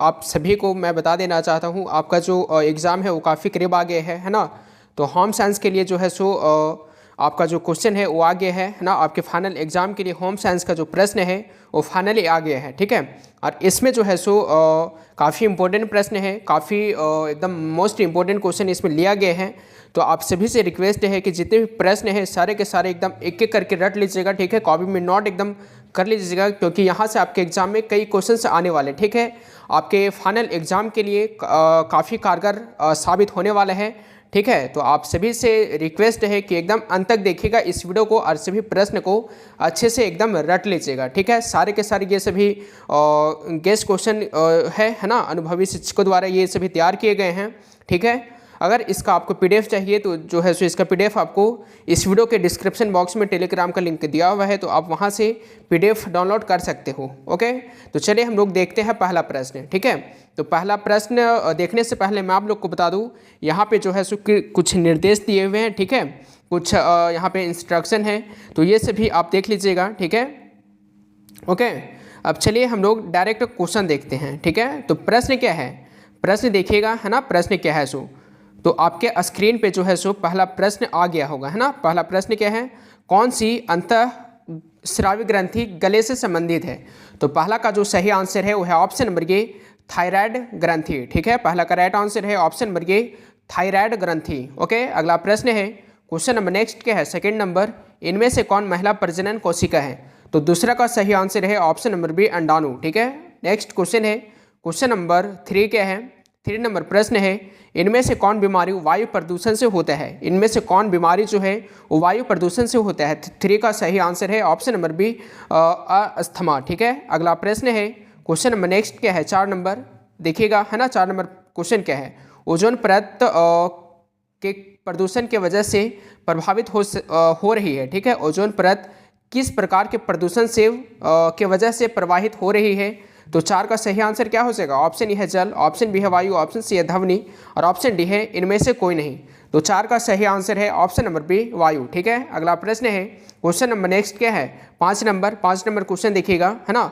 आप सभी को मैं बता देना चाहता हूँ, आपका जो एग्ज़ाम है वो काफ़ी करीब आ गया है ना। तो होम साइंस के लिए जो है सो आपका जो क्वेश्चन है वो आ गया है ना। आपके फाइनल एग्ज़ाम के लिए होम साइंस का जो प्रश्न है वो फाइनली आ गया है, ठीक है। और इसमें जो है सो काफ़ी इंपॉर्टेंट प्रश्न है, काफ़ी एकदम मोस्ट इंपॉर्टेंट क्वेश्चन इसमें लिया गया है। तो आप सभी से रिक्वेस्ट है कि जितने भी प्रश्न हैं सारे के सारे एकदम एक एक करके रट लीजिएगा, ठीक है। कॉपी में नोट एकदम कर लीजिएगा, क्योंकि यहाँ से आपके एग्जाम में कई क्वेश्चंस आने वाले, ठीक है। आपके फाइनल एग्जाम के लिए काफ़ी कारगर साबित होने वाला है, ठीक है। तो आप सभी से रिक्वेस्ट है कि एकदम अंत तक देखिएगा इस वीडियो को और सभी प्रश्न को अच्छे से एकदम रट लीजिएगा, ठीक है। सारे के सारे ये सभी गेस्ट क्वेश्चन है ना, अनुभवी शिक्षकों द्वारा ये सभी तैयार किए गए हैं, ठीक है। अगर इसका आपको पीडीएफ चाहिए तो जो है सो इसका पीडीएफ आपको इस वीडियो के डिस्क्रिप्शन बॉक्स में टेलीग्राम का लिंक दिया हुआ है, तो आप वहां से पीडीएफ डाउनलोड कर सकते हो, ओके। तो चलिए हम लोग देखते हैं पहला प्रश्न, ठीक है। तो पहला प्रश्न देखने से पहले मैं आप लोग को बता दूं, यहाँ पे जो है सो कुछ निर्देश दिए हुए हैं, ठीक है। कुछ यहाँ पे इंस्ट्रक्शन है, तो ये सभी आप देख लीजिएगा, ठीक है, ओके। अब चलिए हम लोग डायरेक्ट क्वेश्चन देखते हैं, ठीक है। तो प्रश्न क्या है, प्रश्न देखिएगा, है ना। प्रश्न क्या है सो, तो आपके स्क्रीन पे जो है सो पहला प्रश्न आ गया होगा, है ना। पहला प्रश्न क्या है, कौन सी अंतःस्रावी ग्रंथि गले से संबंधित है। तो पहला का जो सही आंसर है वो है ऑप्शन नंबर ए, थायराइड ग्रंथि, ठीक है। पहला का राइट आंसर है ऑप्शन नंबर ए, थायराइड ग्रंथि, ओके। अगला प्रश्न है, क्वेश्चन नंबर नेक्स्ट क्या है, सेकेंड नंबर, इनमें से कौन महिला प्रजनन कोशिका है। तो दूसरा का सही आंसर है ऑप्शन नंबर बी, अंडाणु, ठीक है। नेक्स्ट क्वेश्चन है, क्वेश्चन नंबर 3 क्या है, 3 नंबर प्रश्न है, इनमें से कौन बीमारी वायु प्रदूषण से होता है। इनमें से कौन बीमारी जो है वो वायु प्रदूषण से होता है। 3 का सही आंसर है ऑप्शन नंबर बी, अस्थमा, ठीक है। अगला प्रश्न है, क्वेश्चन नंबर नेक्स्ट क्या है, 4 नंबर देखिएगा, है ना। 4 नंबर क्वेश्चन क्या है, ओजोन परत के प्रदूषण के वजह से प्रभावित हो रही है, ठीक है। ओजोन परत किस प्रकार के प्रदूषण से के वजह से प्रवाहित हो रही है। तो 4 का सही आंसर क्या हो जाएगा, ऑप्शन ए है जल, ऑप्शन बी है वायु, ऑप्शन सी है ध्वनि और ऑप्शन डी है इनमें से कोई नहीं। तो 4 का सही आंसर है ऑप्शन नंबर बी, वायु, ठीक है। अगला प्रश्न है, क्वेश्चन नंबर नेक्स्ट क्या है, 5 नंबर क्वेश्चन देखिएगा, है ना।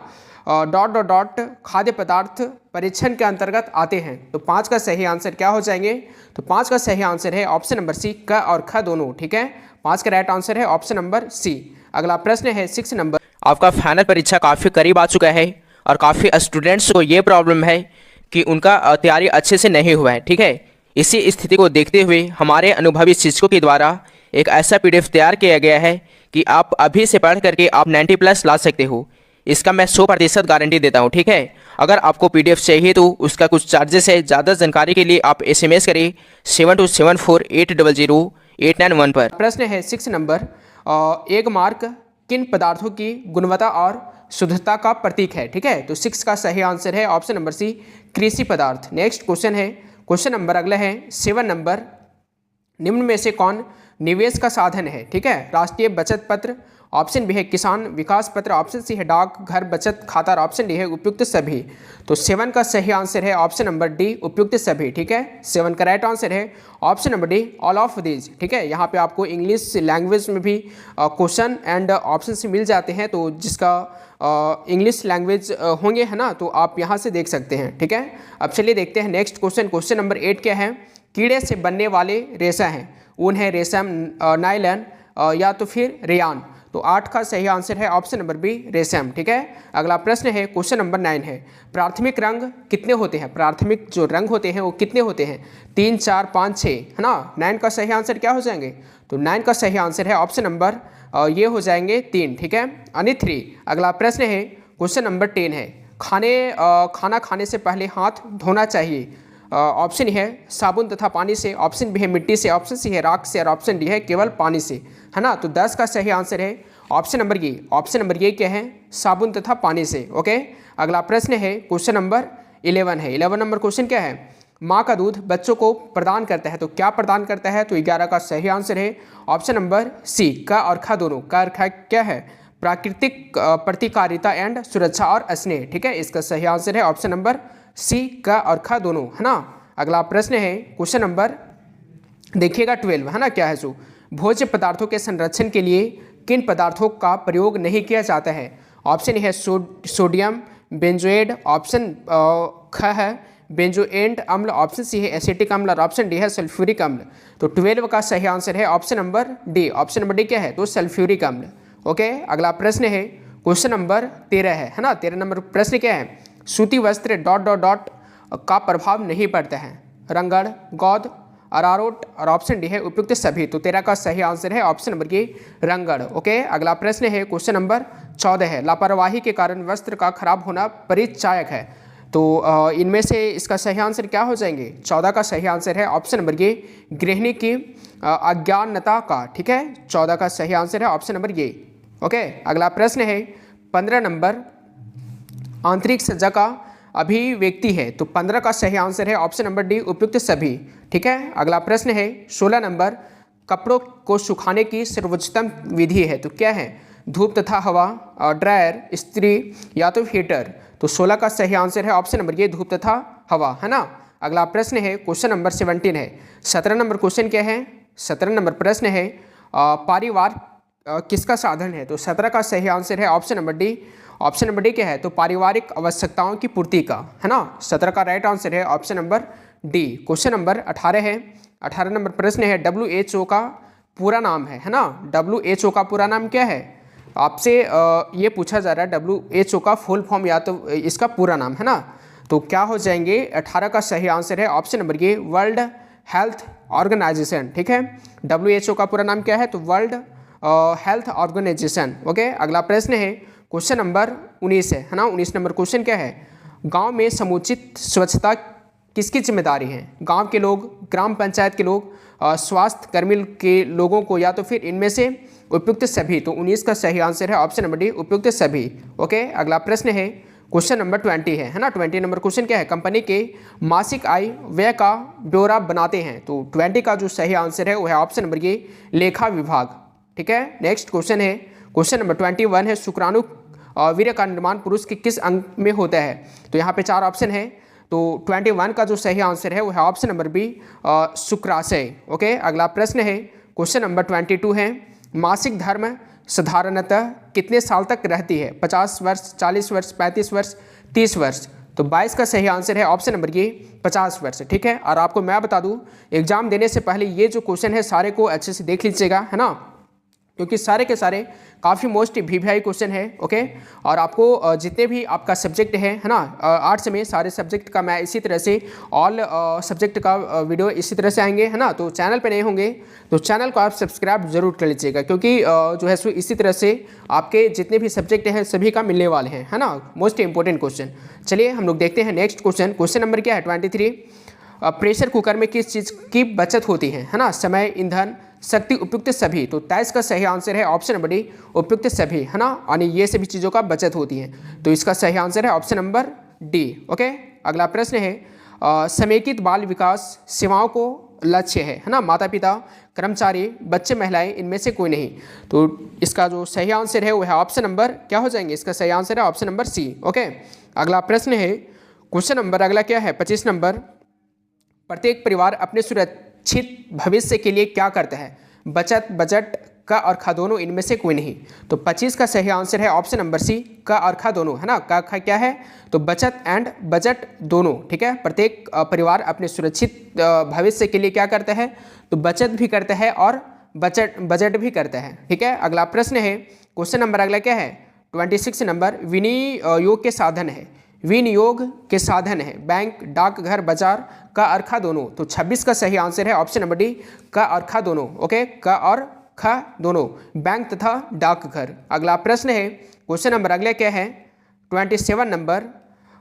डॉट डॉट डॉट खाद्य पदार्थ परीक्षण के अंतर्गत आते हैं। तो 5 का सही आंसर क्या हो जाएंगे, तो 5 का सही आंसर है ऑप्शन नंबर सी, क और ख दोनों, ठीक है। 5 का राइट आंसर है ऑप्शन नंबर सी। अगला प्रश्न है 6 नंबर, आपका फाइनल परीक्षा काफ़ी करीब आ चुका है और काफ़ी स्टूडेंट्स को ये प्रॉब्लम है कि उनका तैयारी अच्छे से नहीं हुआ है, ठीक है। इसी स्थिति को देखते हुए हमारे अनुभवी शिक्षकों के द्वारा एक ऐसा पीडीएफ तैयार किया गया है कि आप अभी से पढ़ करके आप 90+ ला सकते हो। इसका मैं 100% गारंटी देता हूँ, ठीक है। अगर आपको पीडीएफ चाहिए तो उसका कुछ चार्जेस है। ज़्यादा जानकारी के लिए आप SMS करें 7274800891 पर। प्रश्न है 6 नंबर, एक मार्क किन पदार्थों की गुणवत्ता और शुद्धता का प्रतीक है, ठीक है। तो 6 का सही आंसर है ऑप्शन नंबर सी, कृषि पदार्थ। नेक्स्ट क्वेश्चन है, क्वेश्चन नंबर अगला है 7 नंबर, निम्न में से कौन निवेश का साधन है, ठीक है। राष्ट्रीय बचत पत्र, ऑप्शन बी है किसान विकास पत्र, ऑप्शन सी है डाक घर बचत खाता और ऑप्शन डी है उपयुक्त सभी। तो 7 का सही आंसर है ऑप्शन नंबर डी, उपयुक्त सभी, ठीक है। 7 का राइट आंसर है option number D, all of these, ठीक है। यहाँ पे आपको इंग्लिश लैंग्वेज में भी क्वेश्चन एंड ऑप्शन से मिल जाते हैं, तो जिसका इंग्लिश लैंग्वेज होंगे, है ना, तो आप यहाँ से देख सकते हैं, ठीक है। अब चलिए देखते हैं नेक्स्ट क्वेश्चन। क्वेश्चन नंबर 8 क्या है, कीड़े से बनने वाले रेशा हैं, ऊन है, रेशम, नायलन या तो फिर रेयान। तो 8 का सही आंसर है ऑप्शन नंबर बी, रेशम, ठीक है। अगला प्रश्न है, क्वेश्चन नंबर 9 है, प्राथमिक रंग कितने होते हैं। प्राथमिक जो रंग होते हैं वो कितने होते हैं, 3, 4, 5, 6, है ना। 9 का सही आंसर क्या हो जाएंगे, तो 9 का सही आंसर है ऑप्शन नंबर ये हो जाएंगे 3, ठीक है, यानी 3। अगला प्रश्न है, क्वेश्चन नंबर 10 है, खाना खाने से पहले हाथ धोना चाहिए। ऑप्शन है साबुन तथा पानी से, ऑप्शन बी है मिट्टी से, ऑप्शन सी है राख से और ऑप्शन डी है केवल पानी से, है ना। तो 10 का सही आंसर है ऑप्शन नंबर ये। ऑप्शन नंबर ये क्या है, साबुन तथा पानी से, ओके। अगला प्रश्न है, क्वेश्चन नंबर 11 है। 11 नंबर क्वेश्चन क्या है, माँ का दूध बच्चों को प्रदान करता है, तो क्या प्रदान करता है। तो 11 का सही आंसर है ऑप्शन नंबर सी, क और ख दोनों। क और ख क्या है, प्राकृतिक प्रतिकारिता एंड सुरक्षा और स्नेह, ठीक है। इसका सही आंसर है ऑप्शन नंबर सी, क और ख दोनों, है ना। अगला प्रश्न है, क्वेश्चन नंबर देखिएगा 12, है ना, क्या है सो, भोज्य पदार्थों के संरक्षण के लिए किन पदार्थों का प्रयोग नहीं किया जाता है। ऑप्शन है सोडियम बेंजोएड, ऑप्शन ख है बेंजोएंट अम्ल, ऑप्शन सी है एसिटिक अम्ल और ऑप्शन डी है सल्फ्यूरिक अम्ल। तो 12 का सही आंसर है option number D. Option number D क्या है? तो सल्फ्यूरिक अम्ल। ओके, अगला प्रश्न है क्वेश्चन नंबर 13 है ना। 13 नंबर प्रश्न क्या है? सूती वस्त्र डॉट डॉट डॉट का प्रभाव नहीं पड़ता है। रंगड़, गौद, अरारोट और ऑप्शन डी है उपयुक्त सभी। तो 13 का सही आंसर है ऑप्शन नंबर की रंगड़। ओके, अगला प्रश्न है क्वेश्चन नंबर 14 है लापरवाही के कारण वस्त्र का खराब होना परिचायक है। तो इनमें से इसका सही आंसर क्या हो जाएंगे? 14 का सही आंसर है ऑप्शन नंबर ये गृहिणी की अज्ञानता का। ठीक है, 14 का सही आंसर है ऑप्शन नंबर ये। ओके, अगला प्रश्न है 15 नंबर आंतरिक सज्जा का अभिव्यक्ति है। तो 15 का सही आंसर है ऑप्शन नंबर डी उपयुक्त सभी। ठीक है, अगला प्रश्न है 16 नंबर कपड़ों को सुखाने की सर्वोच्चतम विधि है। तो क्या है? धूप तथा हवा, ड्रायर, इस्त्री या तो हीटर। तो 16 का सही आंसर है ऑप्शन नंबर ये धूप तथा हवा, है ना। अगला प्रश्न है क्वेश्चन नंबर 17 है। 17 नंबर क्वेश्चन क्या है? 17 नंबर प्रश्न है परिवार किसका साधन है? तो 17 का सही आंसर है option number D. Option number D क्या है? तो पारिवारिक आवश्यकताओं की पूर्ति का, है ना। 17 का राइट आंसर है option number D. Question number 18 है। 18 नंबर प्रश्न है WHO का पूरा नाम है ना। WHO का पूरा नाम क्या है? आपसे ये पूछा जा रहा है WHO का फुल फॉर्म या तो इसका पूरा नाम, है ना। तो क्या हो जाएंगे? 18 का सही आंसर है ऑप्शन नंबर ये वर्ल्ड हेल्थ ऑर्गेनाइजेशन। ठीक है, WHO का पूरा नाम क्या है? तो वर्ल्ड हेल्थ ऑर्गेनाइजेशन। ओके, अगला प्रश्न है क्वेश्चन नंबर 19 है ना। 19 नंबर क्वेश्चन क्या है? गांव में समुचित स्वच्छता किसकी जिम्मेदारी है? गांव के लोग, ग्राम पंचायत के लोग, स्वास्थ्य कर्मी के लोगों को, या तो फिर इनमें से उपयुक्त सभी। तो 19 का सही आंसर है ऑप्शन नंबर डी उपयुक्त सभी। ओके, अगला प्रश्न है क्वेश्चन नंबर 20 है ना। 20 नंबर क्वेश्चन क्या है? कंपनी के मासिक आय व्यय का ब्यौरा बनाते हैं। तो 20 का जो सही आंसर है वो है ऑप्शन नंबर ये लेखा विभाग। ठीक है, नेक्स्ट क्वेश्चन है क्वेश्चन नंबर 21 है शुक्राणु वीर्य का निर्माण पुरुष के किस अंग में होता है? तो यहाँ पे 4 ऑप्शन है। तो 21 का जो सही आंसर है वो है ऑप्शन नंबर बी शुक्राशय। ओके, अगला प्रश्न है क्वेश्चन नंबर 22 है मासिक धर्म साधारणतः कितने साल तक रहती है? 50 वर्ष, 40 वर्ष, 35 वर्ष, 30 वर्ष। तो 22 का सही आंसर है ऑप्शन नंबर ये 50 वर्ष। ठीक है, और आपको मैं बता दूं एग्जाम देने से पहले ये जो क्वेश्चन है सारे को अच्छे से देख लीजिएगा, है ना, क्योंकि सारे के सारे काफ़ी मोस्ट VVI क्वेश्चन है। ओके, और आपको जितने भी आपका सब्जेक्ट है ना, आर्ट्स में सारे सब्जेक्ट का मैं इसी तरह से ऑल सब्जेक्ट का वीडियो इसी तरह से आएंगे, है ना। तो चैनल पे नए होंगे तो चैनल को आप सब्सक्राइब जरूर कर लीजिएगा, क्योंकि जो है सो इसी तरह से आपके जितने भी सब्जेक्ट हैं सभी का मिलने वाले हैं, है ना, मोस्ट इंपॉर्टेंट क्वेश्चन। चलिए हम लोग देखते हैं नेक्स्ट क्वेश्चन। क्वेश्चन नंबर क्या है? 23 प्रेशर कुकर में किस चीज़ की बचत होती है ना? समय, ईंधन, शक्ति, उपयुक्त सभी। तो 23 का सही आंसर है ऑप्शन नंबर डी उपयुक्त सभी, है ना, यानी ये सभी चीज़ों का बचत होती है। तो इसका सही आंसर है ऑप्शन नंबर डी। ओके, अगला प्रश्न है समेकित बाल विकास सेवाओं को लक्ष्य है ना। माता पिता, कर्मचारी, बच्चे, महिलाएं, इनमें से कोई नहीं। तो इसका जो सही आंसर है वो है ऑप्शन नंबर क्या हो जाएंगे? इसका सही आंसर है ऑप्शन नंबर सी। ओके, अगला प्रश्न है क्वेश्चन नंबर अगला क्या है? 25 नंबर प्रत्येक परिवार अपने सुरक्षित भविष्य के लिए क्या करता है? बचत, बजट, क और ख दोनों, इनमें से कोई नहीं। तो 25 का सही आंसर है ऑप्शन नंबर सी क और ख दोनों, है ना। क ख क्या है? तो बचत एंड बजट दोनों। ठीक है, प्रत्येक परिवार अपने सुरक्षित भविष्य के लिए क्या करता है? तो बचत भी करता है और बजट भी करता है। ठीक है, अगला प्रश्न है क्वेश्चन नंबर अगला क्या है? 26 नंबर विनियोग के साधन है। विनियोग के साधन है बैंक, डाकघर, बाजार, क और ख दोनों। तो 26 का सही आंसर है ऑप्शन नंबर डी क और ख दोनों। ओके, क और ख दोनों, बैंक तथा डाकघर। अगला प्रश्न है क्वेश्चन नंबर अगला क्या है? 27 नंबर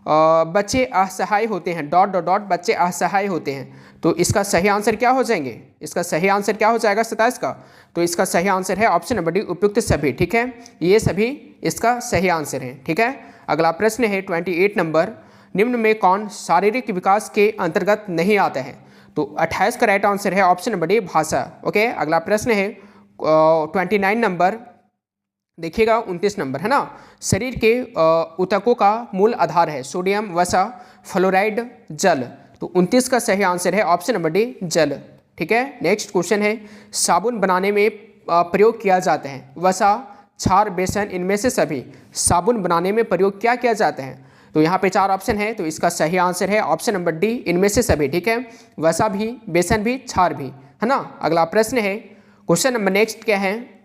बच्चे असहाय होते हैं डॉट डॉट डॉट बच्चे असहाय होते हैं। तो इसका सही आंसर क्या हो जाएंगे? इसका सही आंसर क्या हो जाएगा 27 का? तो इसका सही आंसर है ऑप्शन नंबर डी उपयुक्त सभी। ठीक है, ये सभी इसका सही आंसर है। ठीक है, अगला प्रश्न है 28 नंबर निम्न में कौन शारीरिक विकास के अंतर्गत नहीं आता है? तो 28 का राइट आंसर है ऑप्शन नंबर डी भाषा। ओके, अगला प्रश्न है 29 नंबर देखिएगा 29 नंबर, है ना। शरीर के ऊतकों का मूल आधार है सोडियम, वसा, फ्लोराइड, जल। तो 29 का सही आंसर है ऑप्शन नंबर डी जल। ठीक है, नेक्स्ट क्वेश्चन है साबुन बनाने में प्रयोग किया जाता है वसा, क्षार, बेसन, इनमें से सभी। साबुन बनाने में प्रयोग क्या किया जाता है? तो यहाँ पे 4 ऑप्शन है, तो इसका सही आंसर है ऑप्शन नंबर डी, इनमें से सभी। ठीक है, वसा भी, बेसन भी, छार भी, है ना। अगला प्रश्न है, क्वेश्चन नंबर नेक्स्ट क्या है,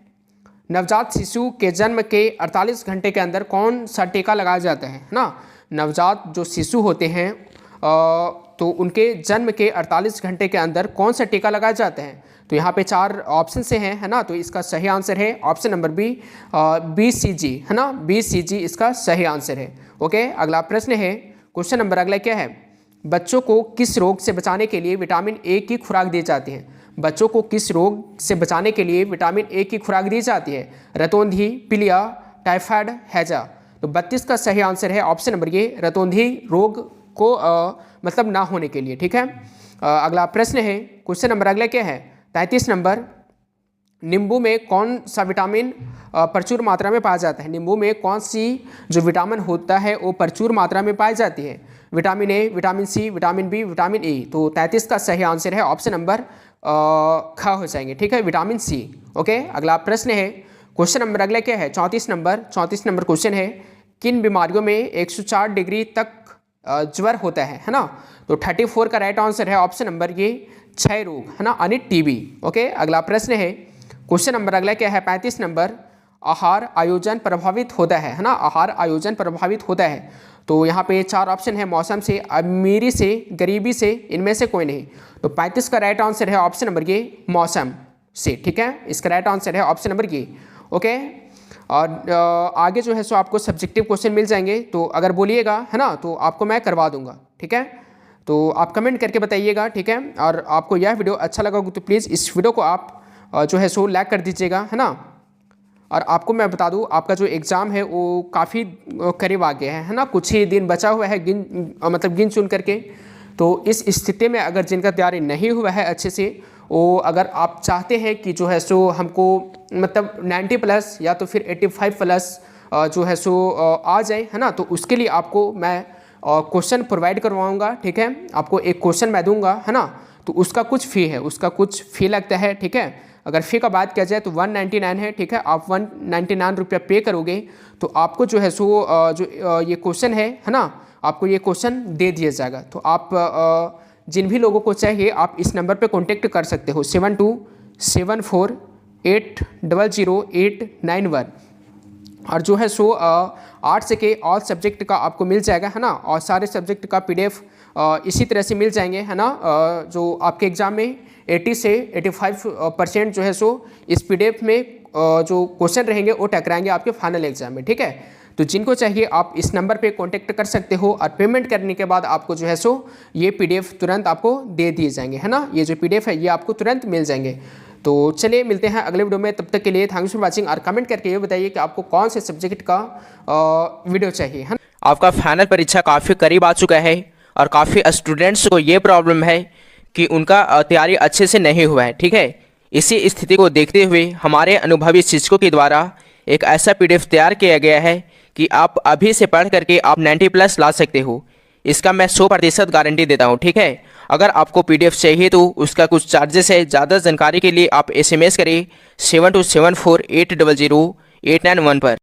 नवजात शिशु के जन्म के 48 घंटे के अंदर कौन सा टीका लगाया जाता है ना। नवजात जो शिशु होते हैं तो उनके जन्म के 48 घंटे के अंदर कौन सा टीका लगाया जाता है। तो यहाँ पे 4 ऑप्शन से हैं, है ना। तो इसका सही आंसर है ऑप्शन नंबर बी, BCG, है ना। BCG इसका सही आंसर है। ओके, अगला प्रश्न है, क्वेश्चन नंबर अगला क्या है, बच्चों को किस रोग से बचाने के लिए विटामिन ए की खुराक दी जाती है। बच्चों को किस रोग से बचाने के लिए विटामिन ए की खुराक दी जाती है, रतौंधी, पीलिया, टाइफाइड, हैजा। तो 32 का सही आंसर है ऑप्शन नंबर ए, रतौंधी रोग को मतलब ना होने के लिए। ठीक है, अगला प्रश्न है, क्वेश्चन नंबर अगला क्या है, 33 नंबर, नींबू में कौन सा विटामिन प्रचुर मात्रा में पाया जाता है। नींबू में कौन सी जो विटामिन होता है वो प्रचुर मात्रा में पाई जाती है, vitamin A, vitamin C, vitamin B, vitamin A. तो 33 का सही आंसर है ऑप्शन नंबर ख हो जाएंगे। ठीक है, विटामिन सी। ओके, अगला प्रश्न है, क्वेश्चन नंबर अगला क्या है, 34 नंबर क्वेश्चन है, किन बीमारियों में 104 डिग्री तक ज्वर होता है ना। तो 34 का राइट आंसर है ऑप्शन नंबर ये, क्षय रोग, है ना, यानी टीबी। ओके, अगला प्रश्न है, क्वेश्चन नंबर अगला क्या है, 35 नंबर, आहार आयोजन प्रभावित होता है ना। आहार आयोजन प्रभावित होता है। तो यहाँ पे 4 ऑप्शन है, मौसम से, अमीरी से, गरीबी से, इनमें से कोई नहीं। तो 35 का राइट आंसर है ऑप्शन नंबर ये, मौसम से। ठीक है, इसका राइट आंसर है ऑप्शन नंबर ये। ओके, और आगे जो है सो आपको सब्जेक्टिव क्वेश्चन मिल जाएंगे, तो अगर बोलिएगा, है ना, तो आपको मैं करवा दूंगा। ठीक है, तो आप कमेंट करके बताइएगा। ठीक है, और आपको यह वीडियो अच्छा लगा तो प्लीज़ इस वीडियो को आप जो है सो लाइक कर दीजिएगा, है ना। और आपको मैं बता दूं, आपका जो एग्ज़ाम है वो काफ़ी करीब आ गया है ना। कुछ ही दिन बचा हुआ है, गिन चुन करके। तो इस स्थिति में अगर जिनका तैयारी नहीं हुआ है अच्छे से, वो अगर आप चाहते हैं कि जो है सो हमको मतलब 90+ या तो फिर 85+ जो है सो आ जाए, है ना, तो उसके लिए आपको मैं क्वेश्चन प्रोवाइड करवाऊंगा। ठीक है, आपको एक क्वेश्चन मैं दूंगा, है ना। तो उसका कुछ फ़ी है, उसका कुछ फ़ी लगता है। ठीक है, अगर फ़ी का बात किया जाए तो 199 है। ठीक है, आप 199 रुपया पे करोगे तो आपको जो है सो जो ये क्वेश्चन है ना, आपको ये क्वेश्चन दे दिया जाएगा। तो आप जिन भी लोगों को चाहिए आप इस नंबर पे कांटेक्ट कर सकते हो, 7274800891। और जो है सो आर्ट्स के ऑल सब्जेक्ट का आपको मिल जाएगा, है ना, और सारे सब्जेक्ट का PDF इसी तरह से मिल जाएंगे, है ना। जो आपके एग्ज़ाम में 80 से 85% जो है सो इस PDF में जो क्वेश्चन रहेंगे वो टकराएंगे आपके फाइनल एग्जाम में। ठीक है, तो जिनको चाहिए आप इस नंबर पे कांटेक्ट कर सकते हो, और पेमेंट करने के बाद आपको जो है सो ये PDF तुरंत आपको दे दिए जाएंगे, है ना। ये जो PDF है ये आपको तुरंत मिल जाएंगे। तो चलिए मिलते हैं अगले वीडियो में, तब तक के लिए थैंक्स फॉर वाचिंग। और कमेंट करके ये बताइए कि आपको कौन से सब्जेक्ट का वीडियो चाहिए, है। आपका फाइनल परीक्षा काफ़ी करीब आ चुका है और काफ़ी स्टूडेंट्स को ये प्रॉब्लम है कि उनका तैयारी अच्छे से नहीं हुआ है। ठीक है, इसी स्थिति को देखते हुए हमारे अनुभवी शिक्षकों के द्वारा एक ऐसा PDF तैयार किया गया है कि आप अभी से पढ़ करके आप 90+ ला सकते हो। इसका मैं 100% गारंटी देता हूँ। ठीक है, अगर आपको PDF चाहिए तो उसका कुछ चार्जेस है। ज़्यादा जानकारी के लिए आप SMS करें 7274800891 पर।